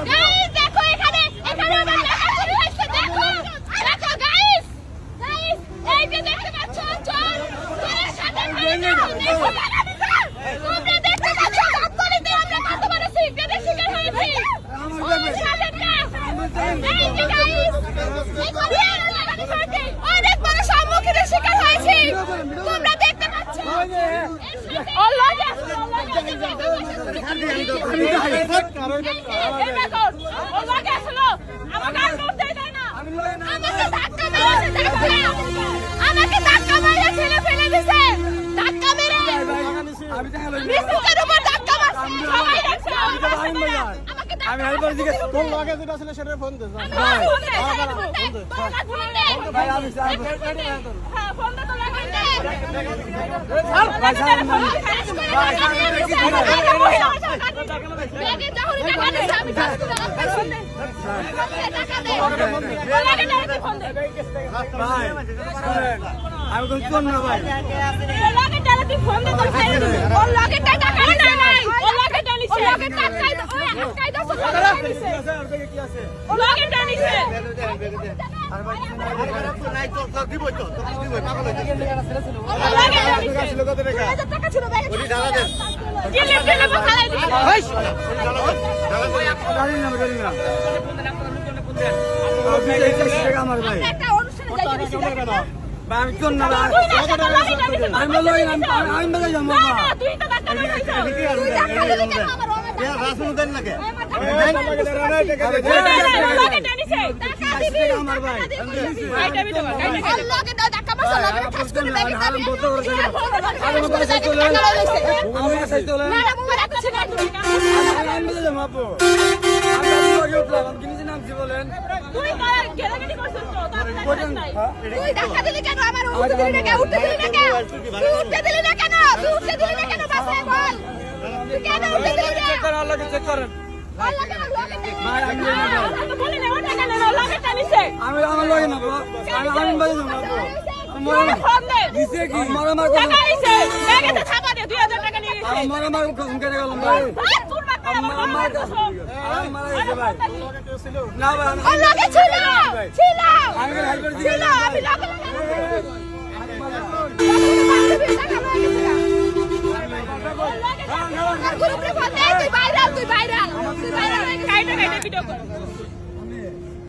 guys দেখো এখানে আমার লেখা শুরু হয়েছে দেখো দেখো গাইস গাইস এই যে দেখতে পাচ্ছ চোর চোরের সাথে তোমরা দেখতে পাচ্ছ গাবতলীতে আমরা কত বড় সিগারেটের শিকার হয়েছি এই যে গাইস এই কথা অনেক বড় সম্মুখীনের শিকার হয়েছি তোমরা দেখতে পাচ্ছ আল্লাহ আমাকে ধাক্কা মেরে ছেলে ফেলে দিছে ধাক্কা মেরে আমি হেল্পার দিকে ফোন লাগে যেটা ছিল সেটা ফোন দে ভাই আমি হ্যাঁ ফোন দে তো লাগাই দে আমি কোন কোন না ভাই লাগে তাহলে তুই ফোন দে তো ছেড়ে দে ওর লাগে টাকা কাই না নাই ওর লাগে টানিছে ওর লাগে টাকাই ওই আটকাই দাও কি আছে ওর লাগে টানিছে আর ভাই নাই তো দিব তো দিব পাগল ওর লাগে টানিছে ছিল কত টাকা টাকা ছিল ভাই ওই ঢালা দে কি লেফটে লেফটে খালাই দিছে ভাই গাড়ি না গাড়ি না আমার ভাই একটা অনুষ্ঠানে যাইতেছি আমি কোন না আমি লই আমি বাজাই যাবো না তুই তো ধাক্কা মারছিস তুই ধাক্কা দিলি কেন আমার ওমা রাসুল দেন না কে লাগে টানিছে টাকা দিবি আমার ভাই আইটা দিতে পার আল্লাহকে দাও ধাক্কা মারছ লাগে ঠাস করে ব্যাগে আমি বলতে পারছি না আমি বাসায় চলে আমি বাসায় চলে না না মোবাইল আছে না তুমি আমি বাজাই যাবো আপু আমি লগে উঠলাম আপনি নিজে নামছি বলেন তুই গেলাগেলি করছিস তো তার নাই তুই ধাক্কা দিলি কেন আমার উঠতে দিলি না কেন উঠতে দিলি না কেন তুই উঠতে দিলি না কেন তুই উঠতে দিলি না কেন বাসায় বল তুই কেন উঠতে দিলি না চেক করেন আল্লাহকে চেক করেন আল্লাহকে লগে ভাই আমি না বলি না ওটা কেন লগে টানিছে আমি আমার লগে না আমি বাজাই যাবো আপু ফোন দে দিছে কি মারামার টাকা আইছে ব্যাগেতে ছাপা দে 2000 টাকা নিয়ে আমার মারামার ফোন করে গেলাম ভাই তোর বাবা আমার মারা গেছে ভাই না ভাই লগে ছিল ছিল আমি হেল্পার দিকে ছিল আমি লগে তুই ভাইরাল কাইটা ভিডিও কর